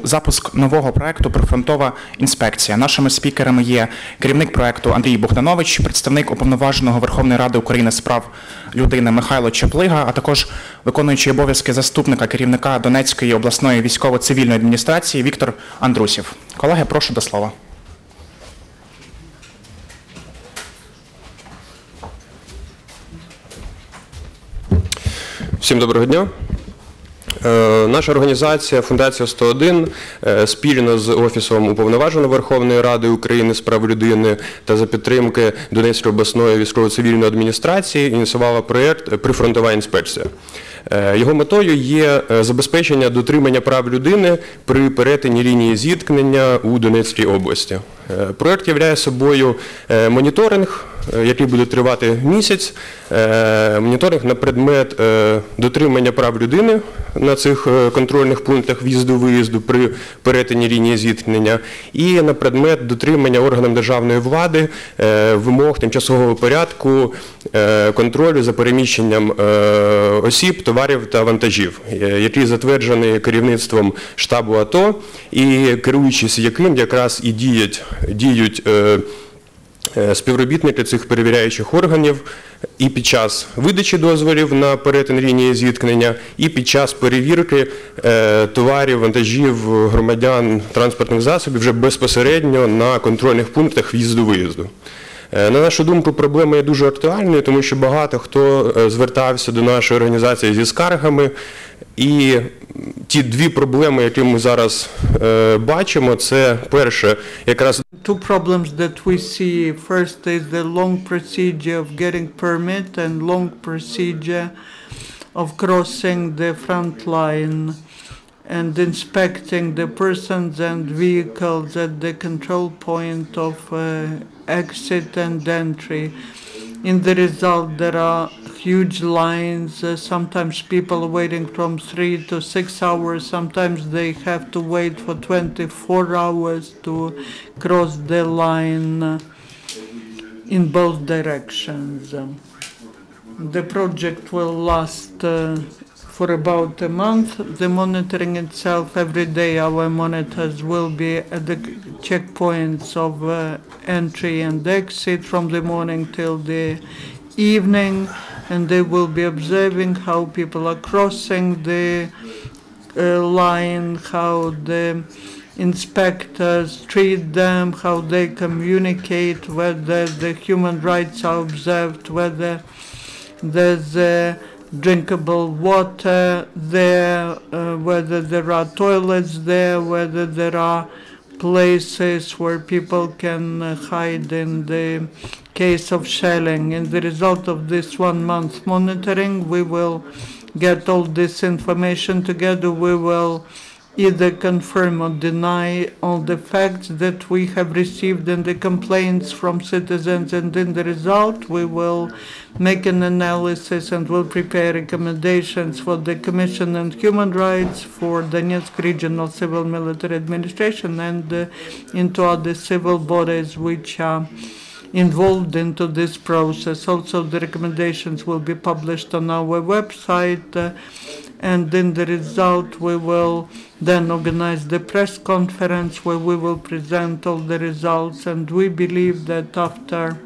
запуск нового проекту «Прифронтова інспекція». Нашими спікерами є керівник проекту Андрій Богданович, представник Уповноваженого Верховної Ради України з прав людини Мykhailo Chaplyga, а також виконуючий обов'язки заступника керівника Донецької обласної військово-цивільної адміністрації Віктор Андрусів. Колеги, прошу до слова. Всім доброго дня. Наша організація «Фундація 101» спільно з Офісом Уповноваженого Верховної Ради України з прав людини та за підтримки Донецької обласної військово-цивільної адміністрації ініціювала проєкт «Прифронтова інспекція». Його метою є забезпечення дотримання прав людини при перетині лінії зіткнення у Донецькій області. Проєкт являє собою моніторинг, який буде тривати місяць, моніторинг на предмет дотримання прав людини на цих контрольних пунктах в'їзду-виїзду при перетині лінії зіткнення і на предмет дотримання органам державної влади вимог тимчасового порядку контролю за переміщенням осіб, товарів та вантажів, який затверджений керівництвом штабу АТО і керуючись яким якраз і діють співробітники цих перевіряючих органів і під час видачі дозволів на перетин лінії зіткнення, і під час перевірки товарів, вантажів, громадян, транспортних засобів вже безпосередньо на контрольних пунктах в'їзду-виїзду. На нашу думку, проблема є дуже актуальною, тому що багато хто звертався до нашої організації зі скаргами, і ті дві проблеми, які ми зараз бачимо, це перше, якраз two problems that we see. First is the long procedure of getting permit and long procedure of crossing the front line and inspecting the persons and vehicles at the control point of exit and entry. In the result, there are huge lines. Sometimes people are waiting from 3 to 6 hours. Sometimes they have to wait for 24 hours to cross the line in both directions. The project will last for about a month. The monitoring itself, every day our monitors will be at the checkpoints of entry and exit from the morning till the evening, and they will be observing how people are crossing the line, how the inspectors treat them, how they communicate, whether the human rights are observed, whether there's drinkable water there, whether there are toilets there, whether there are places where people can hide in the case of shelling. In the result of this 1 month monitoring, we will get all this information together. We will either confirm or deny all the facts that we have received in the complaints from citizens, and in the result we will make an analysis and will prepare recommendations for the Commission on Human Rights, for Donetsk Regional Civil Military Administration, and into other civil bodies which are involved into this process. Also, the recommendations will be published on our website, and in the result we will then organize the press conference where we will present all the results, and we believe that after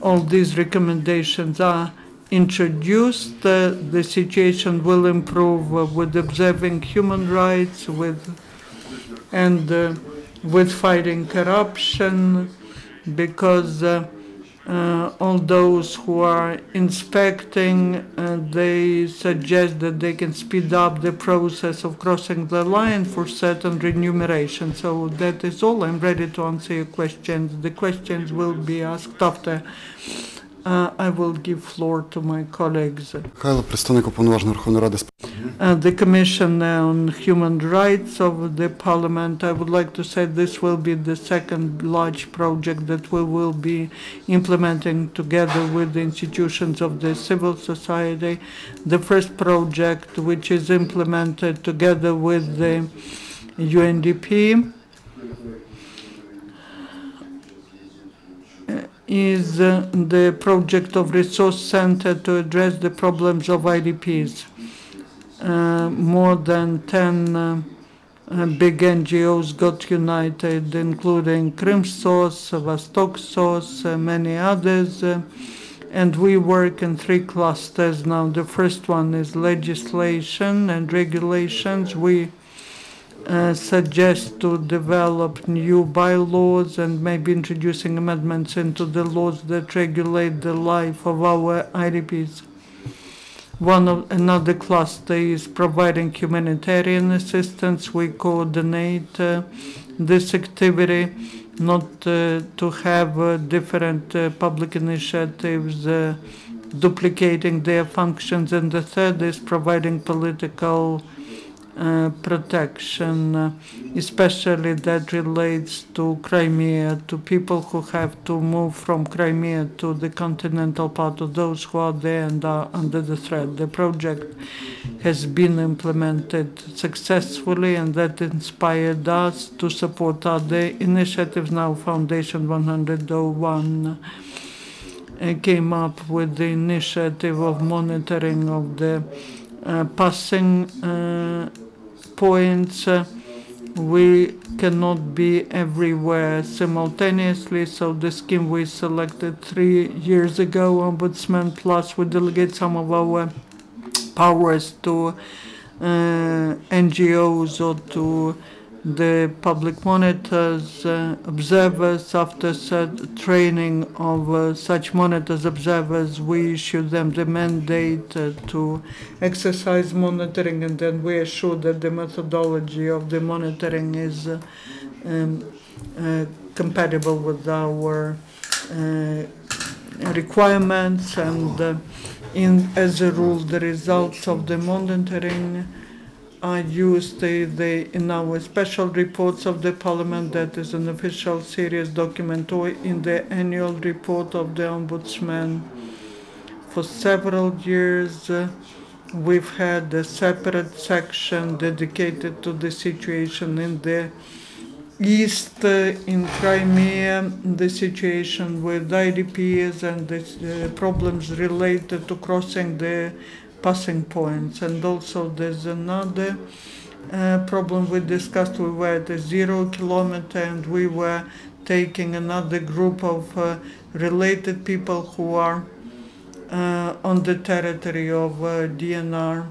all these recommendations are introduced, the situation will improve with observing human rights, with fighting corruption, because all those who are inspecting, they suggest that they can speed up the process of crossing the line for certain remuneration. So that is all. I'm ready to answer your questions. The questions will be asked after. I will give floor to my colleagues. Мykhailo, представник Уповноваженої Верховної Ради. The Commission on Human Rights of the Parliament, I would like to say this will be the second large project that we will be implementing together with the institutions of the civil society. The first project, which is implemented together with the UNDP, is the project of Resource Center to address the problems of IDPs. More than 10 big NGOs got united, including Krim SOS, Vostok SOS, many others. And we work in 3 clusters now. The first one is legislation and regulations. We suggest to develop new bylaws and maybe introducing amendments into the laws that regulate the life of our IDPs. Another cluster is providing humanitarian assistance. We coordinate this activity, not to have different public initiatives duplicating their functions. And the third is providing political protection, especially that relates to Crimea, to people who have to move from Crimea to the continental part, of those who are there and are under the threat. The project has been implemented successfully, and that inspired us to support other initiatives. Now Foundation 101 came up with the initiative of monitoring of the passing points. We cannot be everywhere simultaneously, so the scheme we selected 3 years ago, Ombudsman Plus, we delegate some of our powers to NGOs or to the public monitors, observers. After training of such monitors, observers, we issue them the mandate to exercise monitoring, and then we assure that the methodology of the monitoring is compatible with our requirements. And as a rule, the results of the monitoring are used in our special reports of the Parliament, that is an official serious document, or in the annual report of the Ombudsman. For several years, we've had a separate section dedicated to the situation in the east, in Crimea, the situation with IDPs and the problems related to crossing the passing points. And also there's another problem we discussed. We were at a 0 kilometer, and we were taking another group of related people who are on the territory of DNR.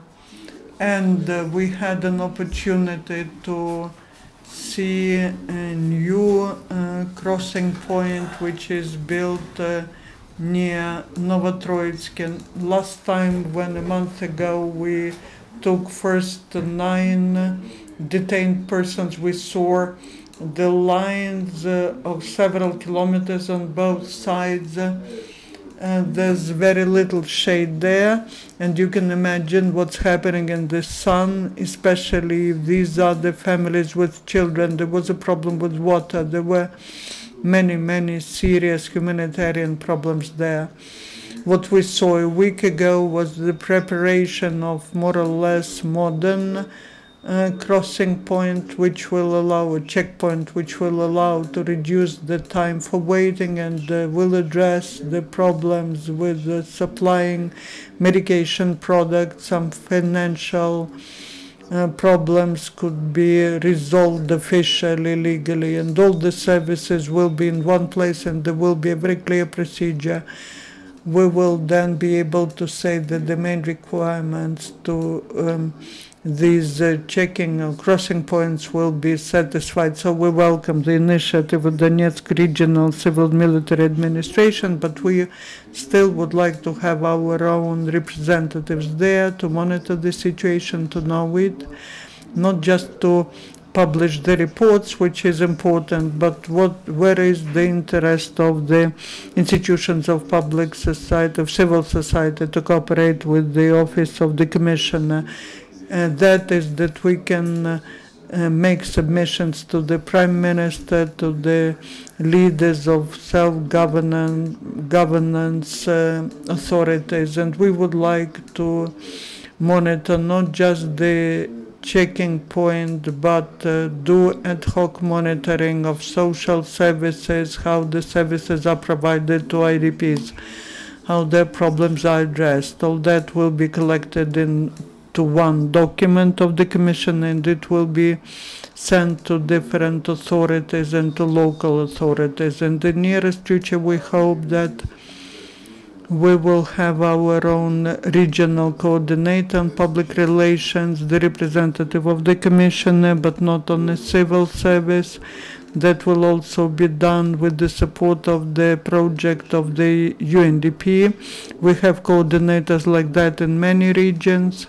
And we had an opportunity to see a new crossing point which is built near Novotroitsk. And last time, when a month ago we took first 9 detained persons, we saw the lines of several kilometers on both sides. There's very little shade there, and you can imagine what's happening in the sun, especially if these are the families with children. There was a problem with water. There were many serious humanitarian problems there. What we saw a week ago was the preparation of more or less modern crossing point, which will allow a checkpoint, which will allow to reduce the time for waiting, and will address the problems with supplying medication products. Some financial problems could be resolved officially, legally, and all the services will be in one place, and there will be a very clear procedure. We will then be able to say that the main requirements to these checking crossing points will be satisfied. So we welcome the initiative of Donetsk Regional Civil Military Administration, but we still would like to have our own representatives there to monitor the situation, to know it, not just to publish the reports, which is important, but where is the interest of the institutions of public society, of civil society, to cooperate with the office of the commissioner. That is that we can make submissions to the Prime Minister, to the leaders of self-governance authorities, and we would like to monitor not just the checking point, but do ad hoc monitoring of social services, how the services are provided to IDPs, how their problems are addressed. All that will be collected in to one document of the Commission, and it will be sent to different authorities and to local authorities. In the nearest future, we hope that we will have our own regional coordinator on public relations, the representative of the Commissioner, but not on the civil service. That will also be done with the support of the project of the UNDP. We have coordinators like that in many regions,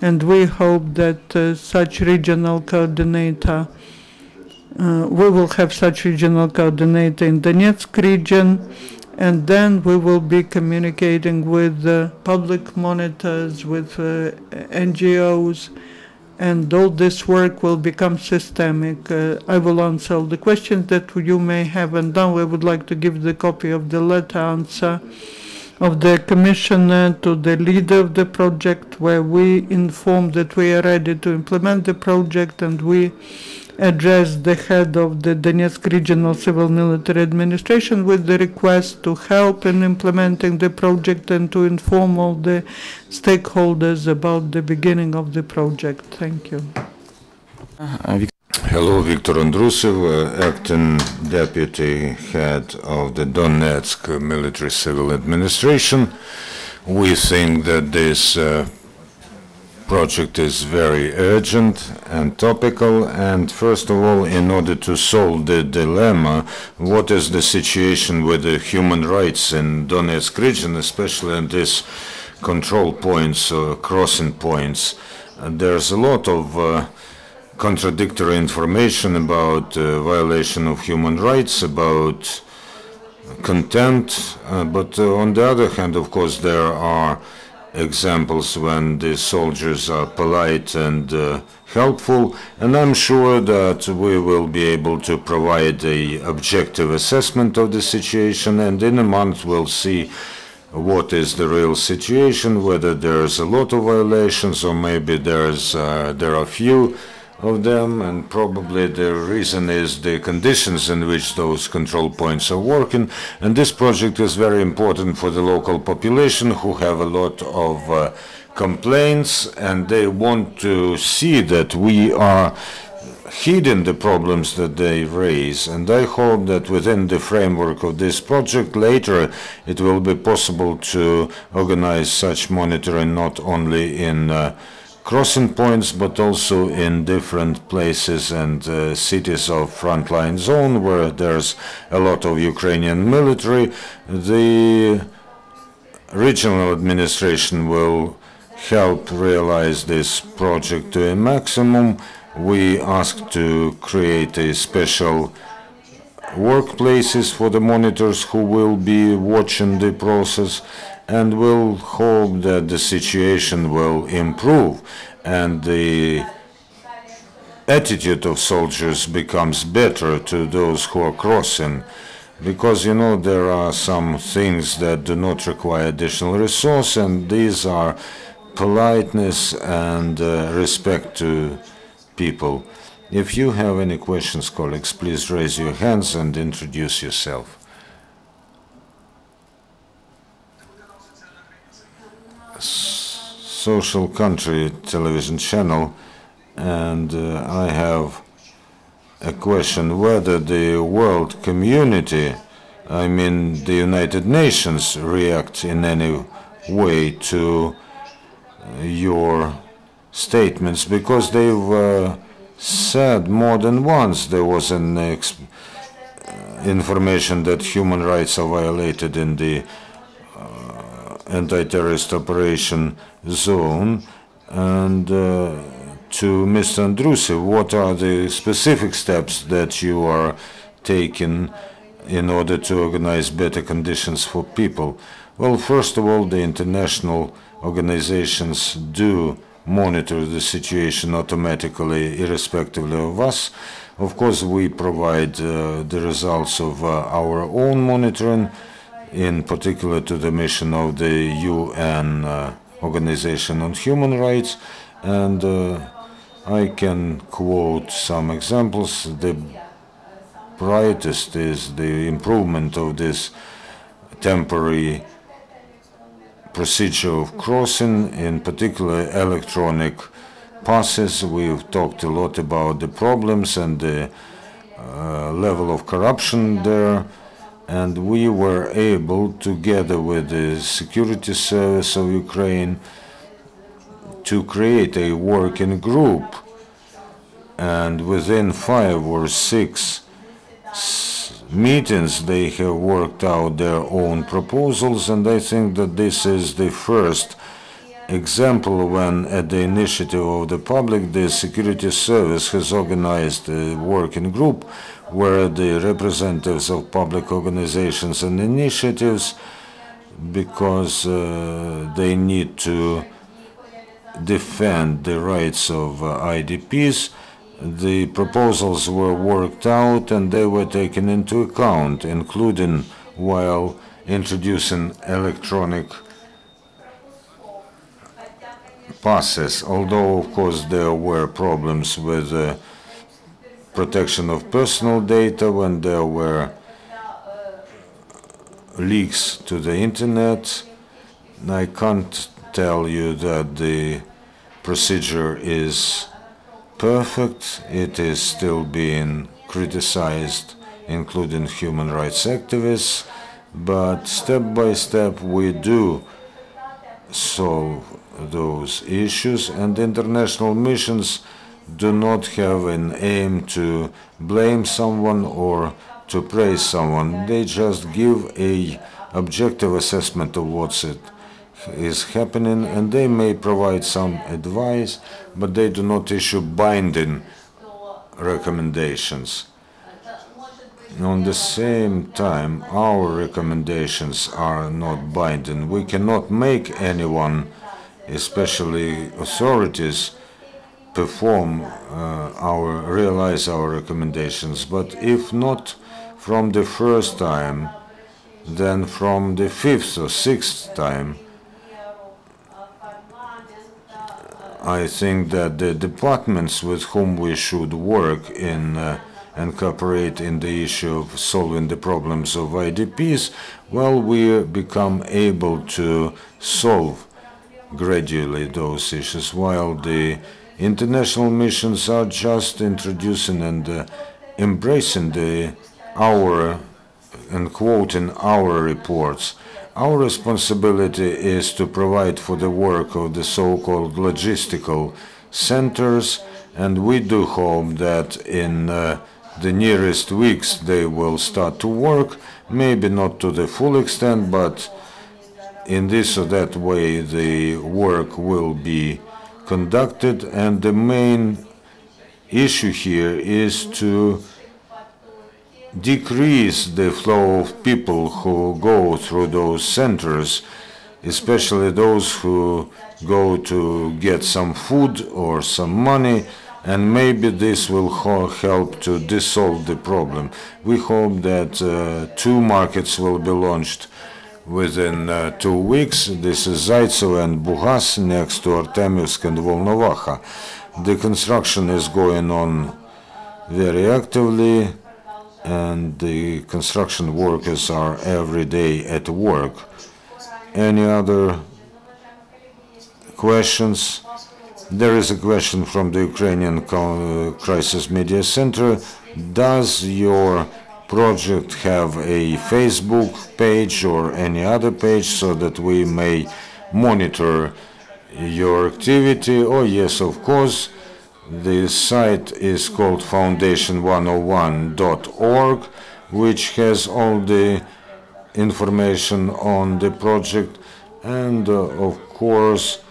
and we hope that such regional coordinator, we will have such regional coordinator in Donetsk region, and then we will be communicating with public monitors, with NGOs, and all this work will become systemic. I will answer all the questions that you may have, and now I would like to give the copy of the letter answer of the Commissioner to the leader of the project, where we inform that we are ready to implement the project, and we address the head of the Donetsk Regional Civil Military Administration with the request to help in implementing the project and to inform all the stakeholders about the beginning of the project. Thank you. Hello, Viktor Andrusiv, Acting Deputy Head of the Donetsk Military Civil Administration. We think that this project is very urgent and topical, and first of all, in order to solve the dilemma, what is the situation with the human rights in Donetsk region, especially in these control points or crossing points. There's a lot of contradictory information about violation of human rights, about contempt, but on the other hand, of course, there are examples when the soldiers are polite and helpful, and I'm sure that we will be able to provide an objective assessment of the situation, and in a month we'll see what is the real situation, whether there's a lot of violations or maybe there are few of them, and probably the reason is the conditions in which those control points are working. And this project is very important for the local population, who have a lot of complaints, and they want to see that we are heeding the problems that they raise. And I hope that within the framework of this project later it will be possible to organize such monitoring not only in crossing points, but also in different places and cities of Frontline zone where there's a lot of Ukrainian military. The regional administration will help realize this project to a maximum. We asked to create a special workplaces for the monitors who will be watching the process, and we'll hope that the situation will improve and the attitude of soldiers becomes better to those who are crossing. Because, you know, there are some things that do not require additional resource, and these are politeness and respect to people. If you have any questions, colleagues, please raise your hands and introduce yourself. Social Country television channel, and I have a question whether the world community, I mean the United Nations, react in any way to your statements, because they've said more than once there was an information that human rights are violated in the anti-terrorist operation zone. And to Mr. Andrusiv, what are the specific steps that you are taking in order to organize better conditions for people? Well, first of all, the international organizations do monitor the situation automatically, irrespectively of us. Of course, we provide the results of our own monitoring, in particular to the mission of the UN Organization on Human Rights, and I can quote some examples. The brightest is the improvement of this temporary procedure of crossing, in particular electronic passes. We've talked a lot about the problems and the level of corruption there, and we were able, together with the security service of Ukraine, to create a working group, and within 5 or 6 meetings they have worked out their own proposals, and I think that this is the first example when, at the initiative of the public, the security service has organized a working group where the representatives of public organizations and initiatives, because they need to defend the rights of IDPs, the proposals were worked out and they were taken into account, including while introducing electronic passes, although of course there were problems with protection of personal data when there were leaks to the internet. I can't tell you that the procedure is perfect. It is still being criticized, including human rights activists, but step by step we do solve those issues, and international missions do not have an aim to blame someone or to praise someone. They just give a objective assessment of what's is happening, and they may provide some advice, but they do not issue binding recommendations. On the same time, our recommendations are not binding. We cannot make anyone, especially authorities, realize our recommendations. But if not from the first time, then from the 5th or 6th time, I think that the departments with whom we should work in and cooperate in the issue of solving the problems of IDPs, well, we become able to solve gradually those issues, while the international missions are just introducing and embracing our and quoting our reports. Our responsibility is to provide for the work of the so-called logistical centers, and we do hope that in the nearest weeks they will start to work, maybe not to the full extent, but in this or that way the work will be conducted. And the main issue here is to decrease the flow of people who go through those centers, especially those who go to get some food or some money, and maybe this will help to dissolve the problem. We hope that 2 markets will be launched within 2 weeks. This is Zaitsev and Bugas next to Artemivsk and Volnovakha. The construction is going on very actively, and the construction workers are every day at work. Any other questions? There is a question from the Ukrainian Crisis Media Center. Does your project have a Facebook page or any other page so that we may monitor your activity? Oh yes, of course. The site is called foundation101.org, which has all the information on the project, and of course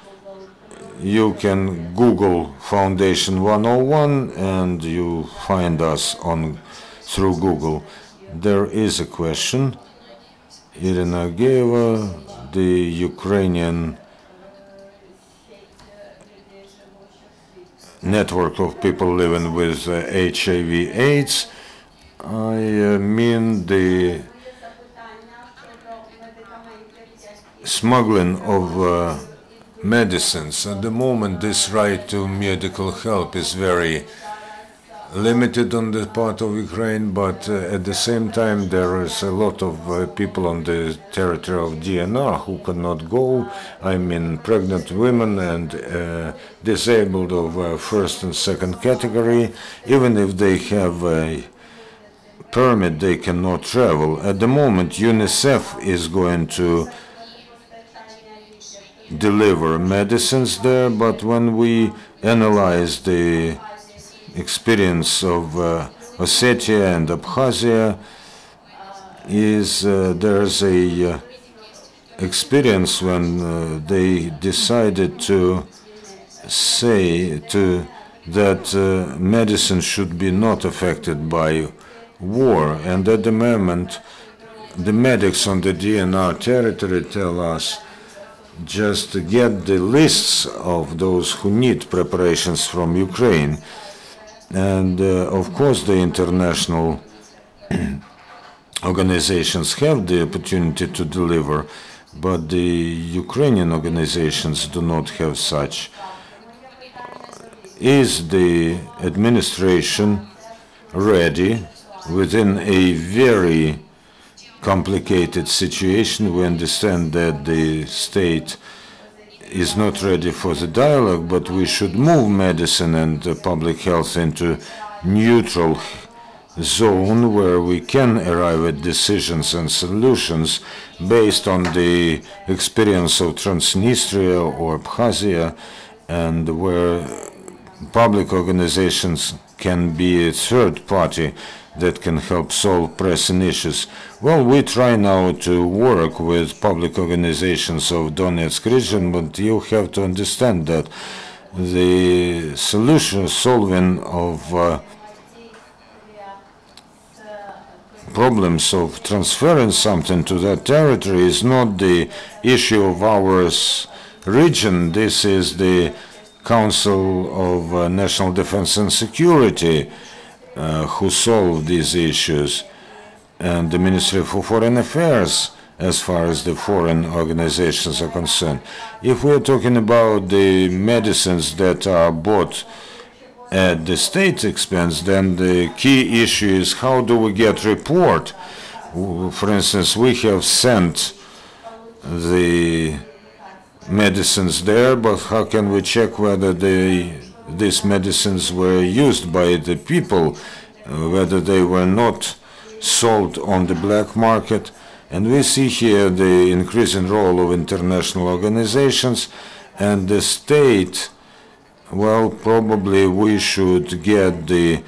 you can Google Foundation 101 and you find us through Google. There is a question. Irina Geeva, the Ukrainian network of people living with HIV/AIDS. I mean the smuggling of medicines. At the moment, this right to medical help is very limited on the part of Ukraine, but at the same time there is a lot of people on the territory of DNR who cannot go. I mean pregnant women and disabled of first and second category. Even if they have a permit, they cannot travel. At the moment, UNICEF is going to deliver medicines there, but when we analyze the experience of Ossetia and Abkhazia, there's a experience when they decided to say that medicine should be not affected by war, and at the moment the medics on the DNR territory tell us just to get the lists of those who need preparations from Ukraine. And of course the international organizations have the opportunity to deliver, but the Ukrainian organizations do not have such. Is the administration ready within a very complicated situation? We understand that the state is not ready for the dialogue, but we should move medicine and public health into neutral zone where we can arrive at decisions and solutions based on the experience of Transnistria or Abkhazia, and where public organizations can be a third party that can help solve pressing issues. Well, we try now to work with public organizations of Donetsk region, but you have to understand that the solving of problems of transferring something to that territory is not the issue of our region. This is the Council of National Defense and Security who solve these issues, and the Ministry for Foreign Affairs as far as the foreign organizations are concerned. If we're talking about the medicines that are bought at the state's expense, then the key issue is how do we get report? For instance, we have sent the medicines there, but how can we check whether these medicines were used by the people, whether they were not sold on the black market? And we see here the increasing role of international organizations and the state. Well, probably we should get the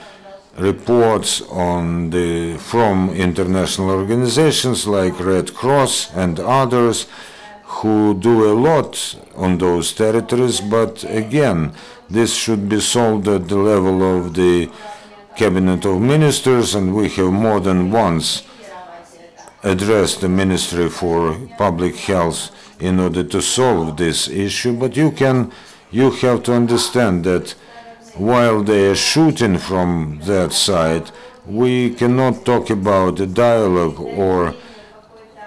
reports from international organizations like Red Cross and others who do a lot on those territories, but again, this should be solved at the level of the Cabinet of Ministers, and we have more than once addressed the Ministry for Public Health in order to solve this issue. But you have to understand that while they are shooting from that side, we cannot talk about a dialogue or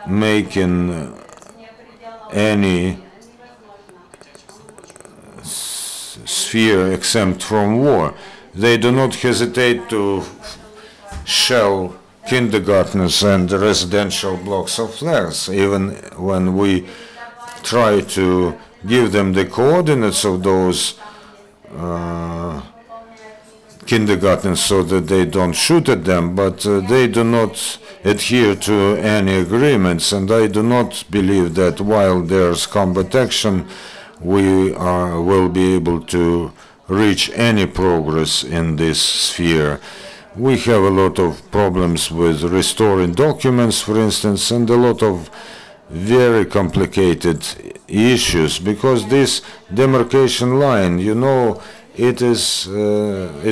making any sphere exempt from war. They do not hesitate to shell kindergartens and residential blocks of flats, even when we try to give them the coordinates of those kindergartens so that they don't shoot at them, but they do not adhere to any agreements, and I do not believe that while there's combat action, we will be able to reach any progress in this sphere. We have a lot of problems with restoring documents, for instance, and a lot of very complicated issues, because this demarcation line, you know, it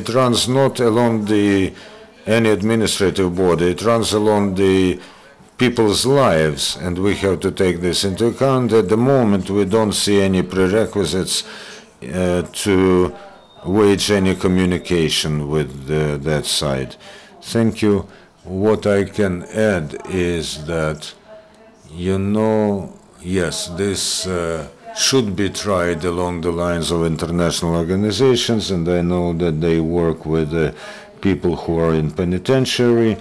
runs not along any administrative border, it runs along the people's lives, and we have to take this into account. At the moment, we don't see any prerequisites to wage any communication with that side. Thank you. What I can add is that, you know, yes, this should be tried along the lines of international organizations, and I know that they work with people who are in penitentiary,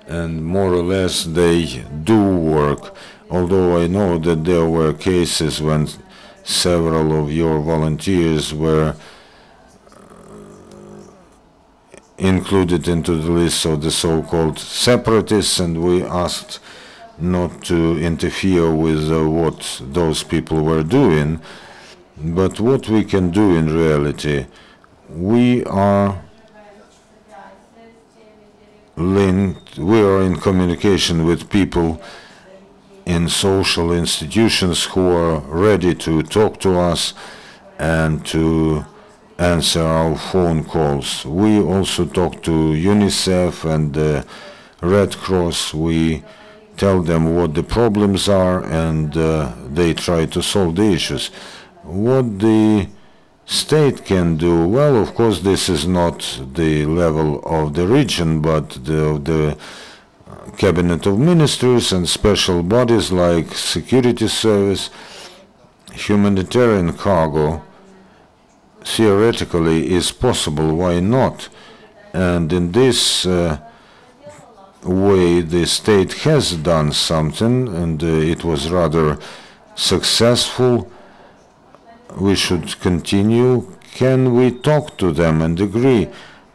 and more or less they do work. Although I know that there were cases when several of your volunteers were included into the list of the so-called separatists, and we asked not to interfere with what those people were doing. But what we can do in reality, we are linked, we are in communication with people in social institutions who are ready to talk to us and to answer our phone calls. We also talk to UNICEF and the Red Cross. We tell them what the problems are, and they try to solve the issues. What the state can do, well, of course, this is not the level of the region, but the Cabinet of Ministers and special bodies like Security Service, humanitarian cargo, theoretically is possible. Why not? And in this way, the state has done something, and it was rather successful. We should continue. Can we talk to them and agree?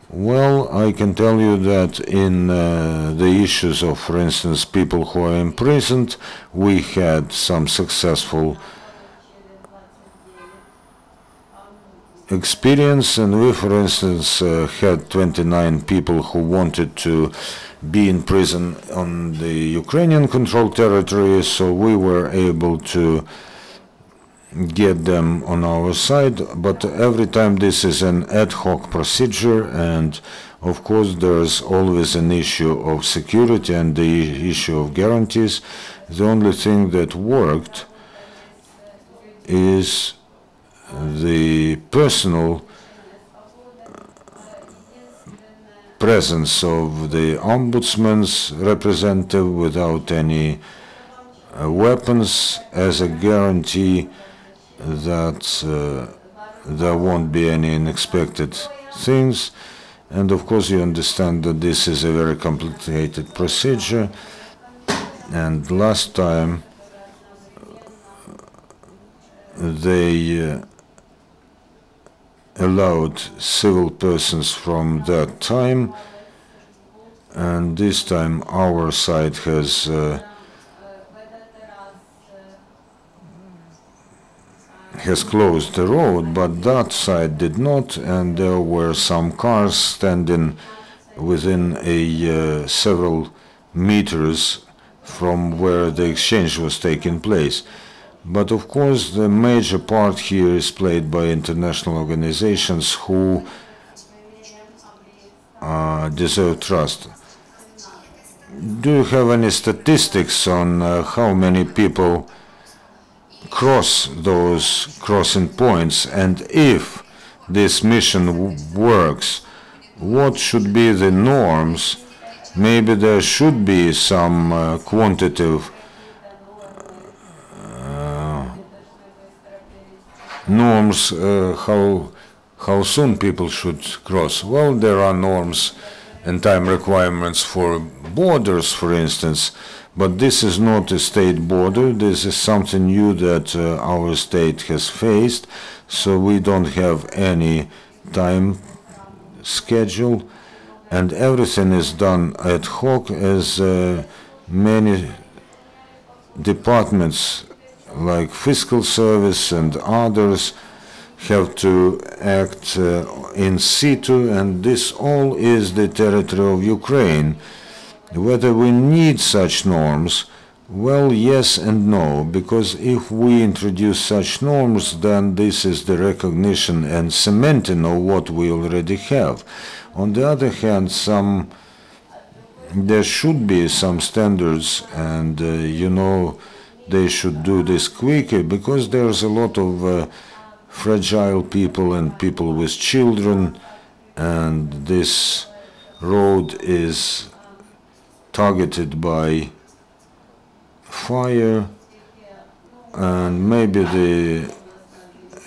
Well, I can tell you that in the issues of, for instance, people who are imprisoned, we had some successful experience, and we, for instance, had 29 people who wanted to be in prison on the Ukrainian controlled territory, so we were able to get them on our side. But every time this is an ad hoc procedure, and of course there's always an issue of security and the issue of guarantees. The only thing that worked is the personal presence of the ombudsman's representative without any weapons as a guarantee that there won't be any unexpected things. And of course you understand that this is a very complicated procedure, and last time they allowed civil persons from that time, and this time our side has closed the road, but that side did not, and there were some cars standing within a several meters from where the exchange was taking place. But of course the major part here is played by international organizations who deserve trust. Do you have any statistics on how many people cross those crossing points, and if this mission works, what should be the norms? Maybe there should be some quantitative norms, how soon people should cross. Well, there are norms and time requirements for borders, for instance, but this is not a state border. This is something new that our state has faced, so we don't have any time schedule, and everything is done ad hoc, as many departments like fiscal service and others have to act in situ, and this all is the territory of Ukraine. Whether we need such norms, well, yes and no, because if we introduce such norms, then this is the recognition and cementing of what we already have. On the other hand, there should be some standards, and they should do this quicker, because there's a lot of fragile people and people with children, and this road is targeted by fire, and maybe the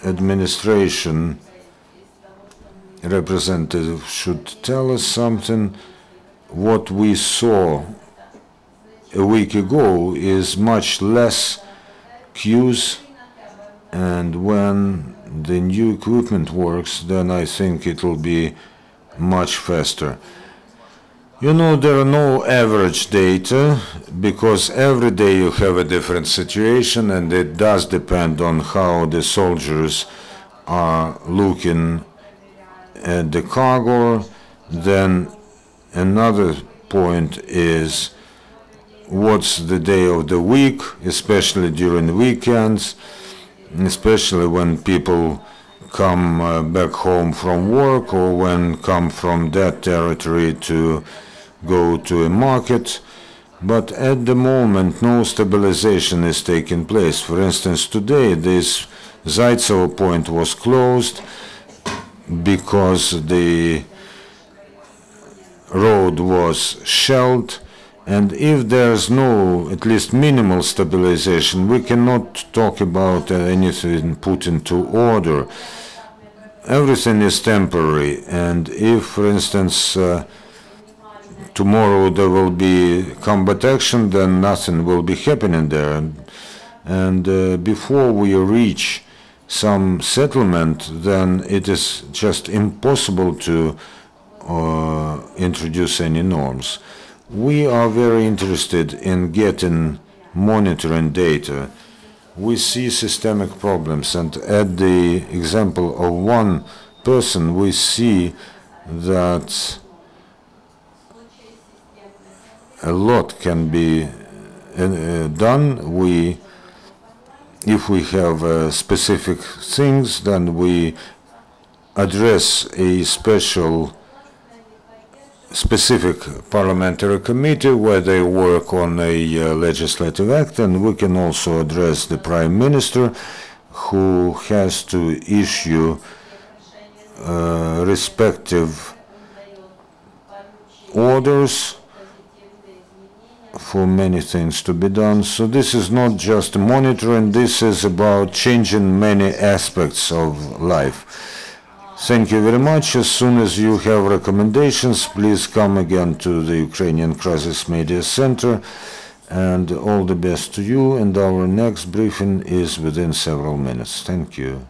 administration representative should tell us something. What we saw a week ago is much less queues, and when the new equipment works, then I think it will be much faster. You know, there are no average data, because every day you have a different situation, and it does depend on how the soldiers are looking at the cargo. Then another point is what's the day of the week, especially during weekends, especially when people come back home from work, or when come from that territory to go to a market. But at the moment, no stabilization is taking place. For instance, today, this Zaitsevo point was closed because the road was shelled, and if there's no, at least minimal stabilization, we cannot talk about anything put into order. Everything is temporary, and if, for instance, tomorrow there will be combat action, then nothing will be happening there. And before we reach some settlement, then it is just impossible to introduce any norms. We are very interested in getting monitoring data. We see systemic problems, and at the example of one person, we see that a lot can be done. If we have specific things, then we address a specific parliamentary committee where they work on a legislative act, and we can also address the Prime Minister, who has to issue respective orders for many things to be done. So this is not just monitoring, this is about changing many aspects of life. Thank you very much. As soon as you have recommendations, please come again to the Ukrainian Crisis Media Center, and all the best to you, and our next briefing is within several minutes. Thank you.